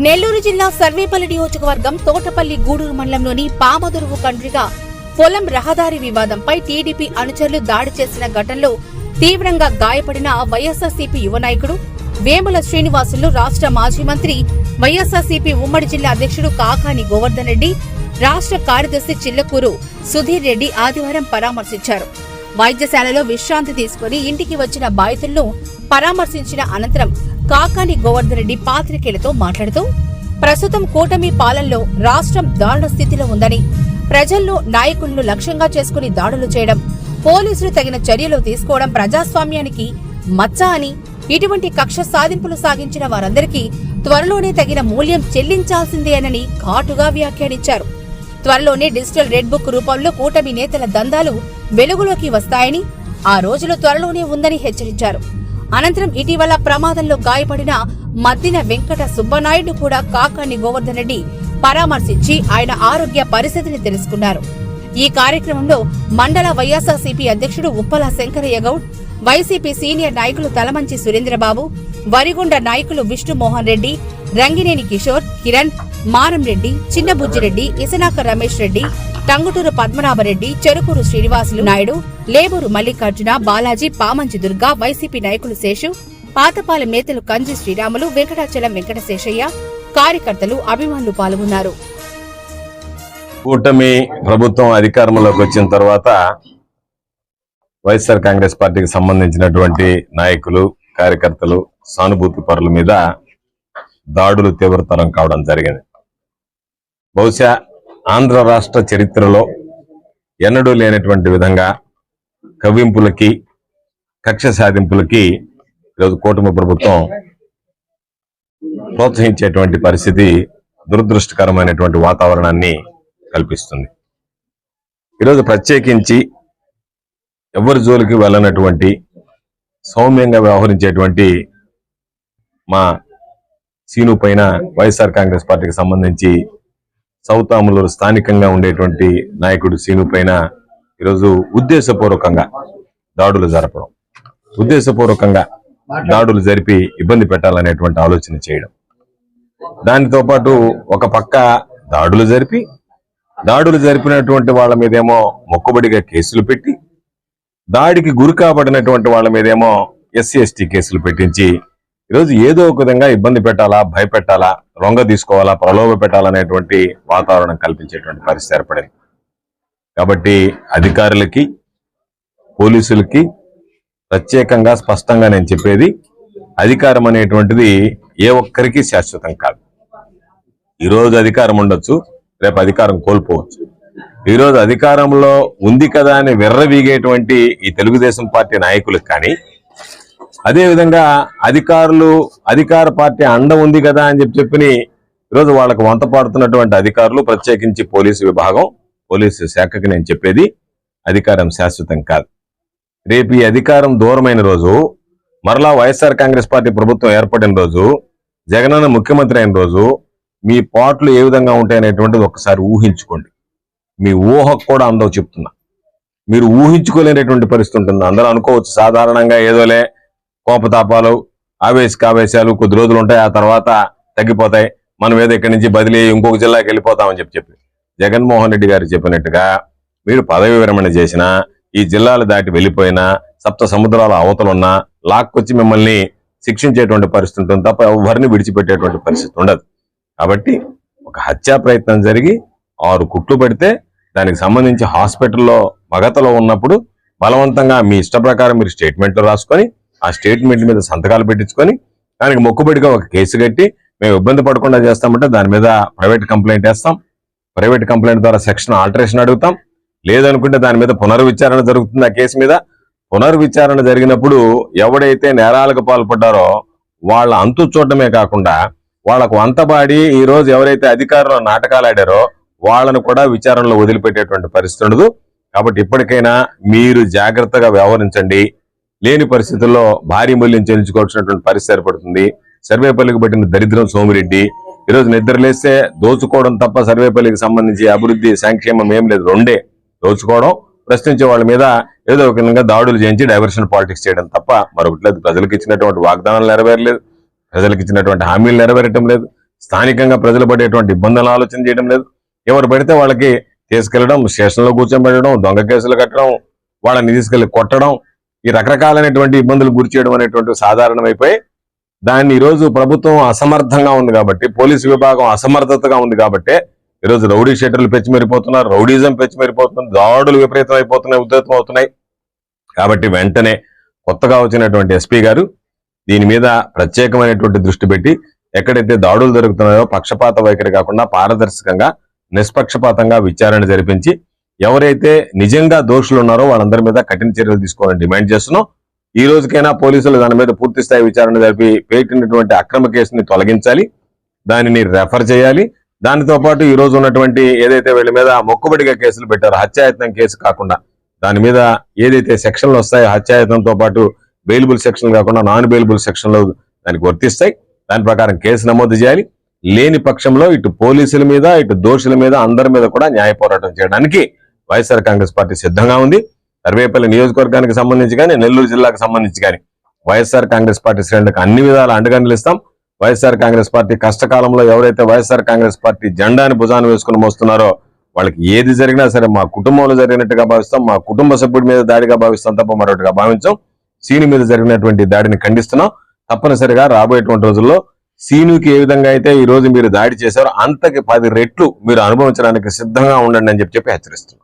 నెల్లూరు జిల్లా సర్వేపల్లి నియోజకవర్గం తోటపల్లి గూడూరు మండలంలోని పామదురువు కండ్రిగా పొలం రహదారి వివాదంపై టీడీపీ అనుచరులు దాడి చేసిన ఘటనలో తీవ్రంగా గాయపడిన వైఎస్ఆర్సీపీ యువ నాయకుడు వేముల శ్రీనివాసులు రాష్ట్ర మాజీ మంత్రి వైఎస్ఆర్సీపీ ఉమ్మడి జిల్లా అధ్యక్షుడు కాకాని గోవర్ధన్ రెడ్డి రాష్ట్ర కార్యదర్శి చిల్లకూరు సుధీర్ రెడ్డి ఆదివారం పరామర్శించారు. వైద్యశాలలో విశ్రాంతి తీసుకుని ఇంటికి వచ్చిన బాధితులను పరామర్శించిన అనంతరం కాకాని గోవర్ధన్ రెడ్డి పాత్రికేయులతో మాట్లాడుతూ ప్రస్తుతం కూటమి పాలనలో రాష్ట్రం దారుణ స్థితిలో ఉందని, ప్రజల్లో నాయకులను లక్ష్యంగా చేసుకుని దాడులు చేయడం, పోలీసులు తగిన చర్యలు తీసుకోవడం ప్రజాస్వామ్యానికి మచ్చ అని, ఇటువంటి కక్ష సాధింపులు సాగించిన వారందరికీ త్వరలోనే తగిన మూల్యం చెల్లించాల్సిందేనని ఘాటుగా వ్యాఖ్యానించారు. త్వరలోనే డిజిటల్ రెడ్ బుక్ రూపంలో కూటమి నేతల దందాలు వెలుగులోకి వస్తాయని, ఆ రోజులు త్వరలోనే ఉందని హెచ్చరించారు. అనంతరం ఇటీవల ప్రమాదంలో గాయపడిన మద్దిన వెంకట సుబ్బనాయుడు కూడా కాకాని గోవర్ధన్ రెడ్డి పరామర్శించి ఆయన ఆరోగ్య పరిస్థితిని తెలుసుకున్నారు. ఈ కార్యక్రమంలో మండల వైఎస్ఆర్సీపీ అధ్యక్షుడు ఉప్పల శంకరయ్య గౌడ్, వైసీపీ సీనియర్ నాయకులు తలమంచి సురేంద్రబాబు, వరిగొండ నాయకులు విష్ణుమోహన్ రెడ్డి, రంగినేని కిషోర్, కిరణ్, మారం రెడ్డి, చిన్నబుజ్జిరెడ్డి, ఇసనాక రమేష్ రెడ్డి, టంగుటూరు పద్మనాభరెడ్డి, చెరుకూరు శ్రీనివాసులు నాయుడు, లేబూరు మల్లికార్జున, బాలాజీ, పామంచి దుర్గా, వైసీపీ నాయకులు శేషు, పాతపాలెం నేతలు కంజి శ్రీరాములు, వెంకటాచలం వెంకటశేషయ్య, కార్యకర్తలు, అభిమానులు పాల్గొన్నారు. కూటమి ప్రభుత్వం అధికారంలోకి వచ్చిన తర్వాత వైఎస్ఆర్ కాంగ్రెస్ పార్టీకి సంబంధించినటువంటి నాయకులు, కార్యకర్తలు, సానుభూతి పరుల మీద దాడులు తీవ్రతరం కావడం జరిగింది. బహుశా ఆంధ్ర రాష్ట్ర చరిత్రలో ఎన్నడూ లేనటువంటి విధంగా కవ్వింపులకి, కక్ష సాధింపులకి ఈరోజు కూటమి ప్రభుత్వం ప్రోత్సహించేటువంటి పరిస్థితి దురదృష్టకరమైనటువంటి వాతావరణాన్ని కల్పిస్తుంది. ఈరోజు ప్రత్యేకించి ఎవరి జోలికి వెళ్ళనటువంటి, సౌమ్యంగా వ్యవహరించేటువంటి మా సీను పైన వైఎస్ఆర్ కాంగ్రెస్ పార్టీకి సంబంధించి సౌత్ ఆములూరు స్థానికంగా ఉండేటువంటి నాయకుడు సీను పైన ఈరోజు ఉద్దేశపూర్వకంగా దాడులు జరపడం, ఉద్దేశపూర్వకంగా దాడులు జరిపి ఇబ్బంది పెట్టాలనేటువంటి ఆలోచన చేయడం, దానితో పాటు ఒక పక్క దాడులు జరిపినటువంటి వాళ్ళ మీదేమో మొక్కుబడిగా కేసులు పెట్టి, దాడికి గురి కాబడినటువంటి వాళ్ళ మీదేమో ఎస్సీ ఎస్టీ కేసులు పెట్టించి ఈరోజు ఏదో ఒక విధంగా ఇబ్బంది పెట్టాలా, భయపెట్టాలా, రొంగ తీసుకోవాలా, ప్రలోభ పెట్టాలనేటువంటి వాతావరణం కల్పించేటువంటి పరిస్థితి ఏర్పడింది. కాబట్టి అధికారులకి, పోలీసులకి ప్రత్యేకంగా స్పష్టంగా నేను చెప్పేది, అధికారం అనేటువంటిది ఏ ఒక్కరికి శాశ్వతం కాదు. ఈరోజు అధికారం ఉండొచ్చు, రేపు అధికారం కోల్పోవచ్చు. ఈరోజు అధికారంలో ఉంది కదా అని విర్రవీగేటువంటి ఈ తెలుగుదేశం పార్టీ నాయకులకు కానీ, అదేవిధంగా అధికార పార్టీ అండ ఉంది కదా అని చెప్పి ఈరోజు వాళ్ళకు వంత పాడుతున్నటువంటి అధికారులు, ప్రత్యేకించి పోలీసు విభాగం, పోలీసు శాఖకి నేను చెప్పేది, అధికారం శాశ్వతం కాదు. రేపు ఈ అధికారం దూరమైన రోజు, మరలా వైఎస్ఆర్ కాంగ్రెస్ పార్టీ ప్రభుత్వం ఏర్పడిన రోజు, జగనన్న ముఖ్యమంత్రి అయిన రోజు మీ పాటలు ఏ విధంగా ఉంటాయనేటువంటిది ఒక్కసారి ఊహించుకోండి. మీ ఊహకు కూడా అందరూ చెప్తున్నా, మీరు ఊహించుకోలేనటువంటి పరిస్థితి ఉంటుంది. అందరూ అనుకోవచ్చు సాధారణంగా ఏదోలే కోపతాపాలు, ఆవేశాలు కొద్ది రోజులు ఉంటాయి, ఆ తర్వాత తగ్గిపోతాయి, మనం ఏదో ఇక్కడి నుంచి బదిలీ ఇంకొక జిల్లాకి వెళ్ళిపోతామని చెప్పి జగన్మోహన్ రెడ్డి గారు చెప్పినట్టుగా మీరు పదవి విరమణ చేసినా, ఈ జిల్లాలు దాటి వెళ్ళిపోయినా, సప్త సముద్రాల అవతలున్నా లాక్కొచ్చి మిమ్మల్ని శిక్షించేటువంటి పరిస్థితి ఉంటుంది తప్ప ఎవరిని విడిచిపెట్టేటువంటి పరిస్థితి ఉండదు. కాబట్టి ఒక హత్యా ప్రయత్నం జరిగి 6 కుట్లు పెడితే దానికి సంబంధించి హాస్పిటల్లో మగతలో ఉన్నప్పుడు బలవంతంగా మీ ఇష్ట ప్రకారం మీరు స్టేట్మెంట్లు రాసుకొని, ఆ స్టేట్మెంట్ మీద సంతకాలు పెట్టించుకొని, దానికి మొక్కుబడిగా ఒక కేసు కట్టి మేము ఇబ్బంది పడకుండా చేస్తామంటే దాని మీద ప్రైవేట్ కంప్లైంట్ వేస్తాం. ప్రైవేట్ కంప్లైంట్ ద్వారా సెక్షన్ ఆల్టరేషన్ అడుగుతాం. లేదనుకుంటే దాని మీద పునర్విచారణ జరుగుతుంది. ఆ కేసు మీద పునర్విచారణ జరిగినప్పుడు ఎవడైతే నేరాలకు పాల్పడ్డారో వాళ్ళ అంతు చూడటమే కాకుండా వాళ్ళకు వంతబాడి ఈ రోజు ఎవరైతే అధికారులు నాటకాలు ఆడారో వాళ్ళను కూడా విచారణలో వదిలిపెట్టేటువంటి పరిస్థితి ఉండదు. కాబట్టి ఇప్పటికైనా మీరు జాగ్రత్తగా వ్యవహరించండి. లేని పరిస్థితుల్లో భారీ మూల్యం చెల్లించుకోవాల్సినటువంటి పరిస్థితి ఏర్పడుతుంది. సర్వేపల్లికి పట్టిన దరిద్రం సోమిరెడ్డి ఈరోజు నిద్రలేస్తే దోచుకోవడం తప్ప సర్వేపల్లికి సంబంధించి అభివృద్ధి, సంక్షేమం ఏం లేదు. రెండే, దోచుకోవడం, ప్రశ్నించే వాళ్ళ మీద ఏదో ఒక విధంగా దాడులు చేయించి డైవర్షన్ పాలిటిక్స్ చేయడం తప్ప మరొకటి లేదు. ప్రజలకు ఇచ్చినటువంటి వాగ్దానాలు నెరవేరలేదు, ప్రజలకు ఇచ్చినటువంటి హామీలు నెరవేరటం లేదు. స్థానికంగా ప్రజలు పడేటువంటి ఇబ్బందులను ఆలోచన చేయడం లేదు. ఎవరు పడితే వాళ్ళకి తీసుకెళ్లడం, స్టేషన్లో కూర్చోబెట్టడం, దొంగ కేసులు కట్టడం, వాళ్ళని తీసుకెళ్లి కొట్టడం, ఈ రకరకాలైనటువంటి ఇబ్బందులు గురి చేయడం అనేటువంటి సాధారణమైపోయి దాన్ని ఈరోజు ప్రభుత్వం అసమర్థంగా ఉంది కాబట్టి, పోలీసు విభాగం అసమర్థతగా ఉంది కాబట్టి ఈరోజు రౌడీ షీటర్లు పెచ్చిమెరిపోతున్నారు, రౌడీజం పెచ్చిమెరిపోతుంది, దాడులు విపరీతం అయిపోతున్నాయి, ఉధృతం అవుతున్నాయి. కాబట్టి వెంటనే కొత్తగా వచ్చినటువంటి ఎస్పీ గారు దీని మీద ప్రత్యేకమైనటువంటి దృష్టి పెట్టి ఎక్కడైతే దాడులు జరుగుతున్నాయో పక్షపాత వైఖరి కాకుండా పారదర్శకంగా నిష్పక్షపాతంగా విచారణ జరిపించి ఎవరైతే నిజంగా దోషులు ఉన్నారో వాళ్ళందరి మీద కఠిన చర్యలు తీసుకోవాలని డిమాండ్ చేస్తున్నాం. ఈ రోజుకైనా పోలీసులు దాని మీద పూర్తి స్థాయి విచారణ జరిపి పెట్టినటువంటి అక్రమ కేసుని తొలగించాలి, దానిని రెఫర్ చేయాలి. దానితో పాటు ఈ రోజు ఉన్నటువంటి ఏదైతే వీళ్ళ మీద మొక్కుబడిగా కేసులు పెట్టారో హత్యాయత్నం కేసు కాకుండా దాని మీద ఏదైతే సెక్షన్లు వస్తాయో హత్యాయత్నంతో పాటు బెయిలబుల్ సెక్షన్ కాకుండా నాన్ బెయిలబుల్ సెక్షన్లు దానికి వర్తిస్తాయి. దాని ప్రకారం కేసు నమోదు చేయాలి. లేని పక్షంలో ఇటు పోలీసుల మీద ఇటు దోషుల మీద అందరి మీద కూడా న్యాయ పోరాటం చేయడానికి వైఎస్ఆర్ కాంగ్రెస్ పార్టీ సిద్ధంగా ఉంది. సర్వేపల్లి నియోజకవర్గానికి సంబంధించి కానీ నెల్లూరు జిల్లాకు సంబంధించి కానీ వైఎస్ఆర్ కాంగ్రెస్ పార్టీ శ్రేణులకు అన్ని విధాల అండగా నిలుస్తాం. వైఎస్ఆర్ కాంగ్రెస్ పార్టీ కష్టకాలంలో ఎవరైతే వైఎస్ఆర్ కాంగ్రెస్ పార్టీ జెండాని భుజాన్ని వేసుకుని మోస్తున్నారో వాళ్ళకి ఏది జరిగినా సరే మా కుటుంబంలో జరిగినట్టుగా భావిస్తాం, మా కుటుంబ సభ్యుడి మీద దాడిగా భావిస్తాం తప్ప మరొకటిగా భావించాం. సీను మీద జరిగినటువంటి దాడిని ఖండిస్తున్నాం. తప్పనిసరిగా రాబోయేటువంటి రోజుల్లో సీనుకి ఏ విధంగా అయితే ఈ రోజు మీరు దాడి చేశారో అంతకి 10 రెట్లు మీరు అనుభవించడానికి సిద్ధంగా ఉండండి అని చెప్పి హెచ్చరిస్తున్నాం.